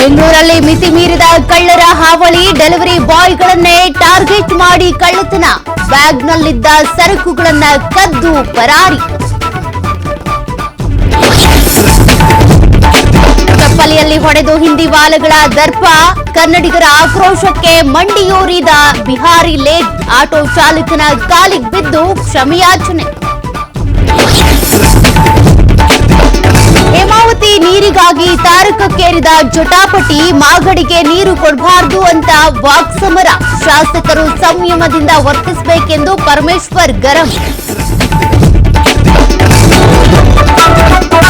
ಬೆಂಗಳೂರಲ್ಲಿ ಮಿತಿ ಮೀರಿದ ಕಳ್ಳರ ಹಾವಳಿ. ಡೆಲಿವರಿ ಬಾಯ್ಗಳನ್ನೇ ಟಾರ್ಗೆಟ್ ಮಾಡಿ ಕಳ್ಳತನ. ಬ್ಯಾಗ್ನಲ್ಲಿದ್ದ ಸರಕುಗಳನ್ನ ಕದ್ದು ಪರಾರಿ. ಚಪ್ಪಲಿಯಲ್ಲಿ ಹೊಡೆದು ಹಿಂದಿವಾಲಗಳ ದರ್ಪ. ಕನ್ನಡಿಗರ ಆಕ್ರೋಶಕ್ಕೆ ಮಂಡಿಯೂರಿದ ಬಿಹಾರಿ ಲೇಟ್. ಆಟೋ ಚಾಲಕನ ಕಾಲಿಗೆ ಬಿದ್ದು ಕ್ಷಮೆಯಾಚನೆ. ಹೇಮಾವತಿ ನೀರಿಗಾಗಿ ತಾರಕಕ್ಕೇರಿದ ಜಟಾಪಟಿ. ಮಾಗಡಿಗೆ ನೀರು ಕೊಡಬಾರದು ಅಂತ ವಾಕ್ಸಮರ. ಶಾಸಕರು ಸಂಯಮದಿಂದ ವರ್ತಿಸಬೇಕೆಂದು ಪರಮೇಶ್ವರ್ ಗರಂ.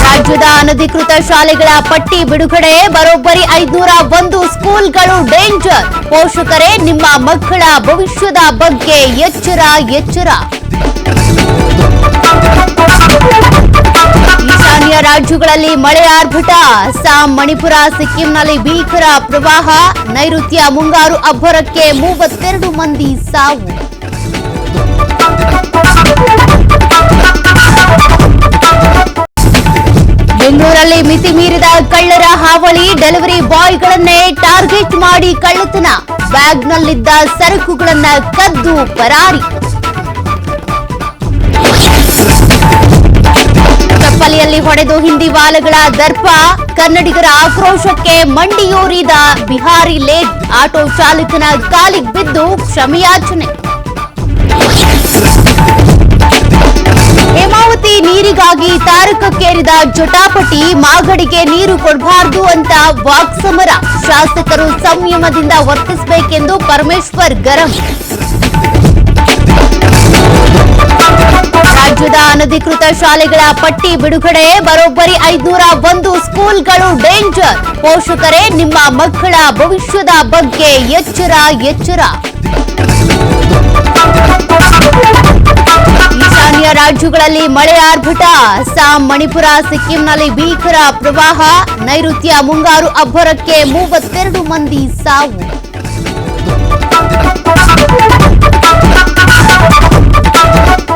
ರಾಜ್ಯದ ಅನಧಿಕೃತ ಶಾಲೆಗಳ ಪಟ್ಟಿ ಬಿಡುಗಡೆ. ಬರೋಬ್ಬರಿ 501 ಸ್ಕೂಲ್ಗಳು ಡೇಂಜರ್. ಪೋಷಕರೇ ನಿಮ್ಮ ಮಕ್ಕಳ ಭವಿಷ್ಯದ ಬಗ್ಗೆ ಎಚ್ಚರ. ಈಶಾನ್ಯ ರಾಜ್ಯಗಳಲ್ಲಿ ಮಳೆ ಆರ್ಭಟ. ಅಸ್ಸಾಂ, ಮಣಿಪುರ, ಸಿಕ್ಕಿಂನಲ್ಲಿ ಭೀಕರ ಪ್ರವಾಹ. ನೈಋತ್ಯ ಮುಂಗಾರು ಅಬ್ಬರಕ್ಕೆ 32 ಮಂದಿ ಸಾವು. ಬೆಂಗಳೂರಲ್ಲಿ ಮಿತಿ ಮೀರಿದ ಕಳ್ಳರ ಹಾವಳಿ. ಡೆಲಿವರಿ ಬಾಯ್ಗಳನ್ನೇ ಟಾರ್ಗೆಟ್ ಮಾಡಿ ಕಳ್ಳತನ. ಬ್ಯಾಗ್ನಲ್ಲಿದ್ದ ಸರಕುಗಳನ್ನ ಕದ್ದು ಪರಾರಿ. ಚಪ್ಪಲಿಯಲ್ಲಿ ಹೊಡೆದು ಹಿಂದಿವಾಲಗಳ ದರ್ಪ. ಕನ್ನಡಿಗರ ಆಕ್ರೋಶಕ್ಕೆ ಮಂಡಿಯೂರಿದ ಬಿಹಾರಿ ಲೇಟ್. ಆಟೋ ಚಾಲಕನ ಕಾಲಿಗೆ ಬಿದ್ದು ಕ್ಷಮೆಯಾಚನೆ. ಹೇಮಾವತಿ ನೀರಿಗಾಗಿ ತಾರಕಕ್ಕೇರಿದ ಜಟಾಪಟಿ. ಮಾಗಡಿಗೆ ನೀರು ಕೊಡಬಾರದು ಅಂತ ವಾಕ್ಸಮರ. ಶಾಸಕರು ಸಂಯಮದಿಂದ ವರ್ತಿಸಬೇಕೆಂದು ಪರಮೇಶ್ವರ್ ಗರಂ. ರಾಜ್ಯದ ಅನಧಿಕೃತ ಶಾಲೆಗಳ ಪಟ್ಟಿ ಬಿಡುಗಡೆ. ಬರೋಬ್ಬರಿ 501 ಸ್ಕೂಲ್ಗಳು ಡೇಂಜರ್. ಪೋಷಕರೇ ನಿಮ್ಮ ಮಕ್ಕಳ ಭವಿಷ್ಯದ ಬಗ್ಗೆ ಎಚ್ಚರ. ಈಶಾನ್ಯ ರಾಜ್ಯಗಳಲ್ಲಿ ಮಳೆ ಆರ್ಭಟ. ಅಸ್ಸಾಂ, ಮಣಿಪುರ, ಸಿಕ್ಕಿಂನಲ್ಲಿ ಭೀಕರ ಪ್ರವಾಹ. ನೈಋತ್ಯ ಮುಂಗಾರು ಅಬ್ಬರಕ್ಕೆ 32 ಮಂದಿ ಸಾವು.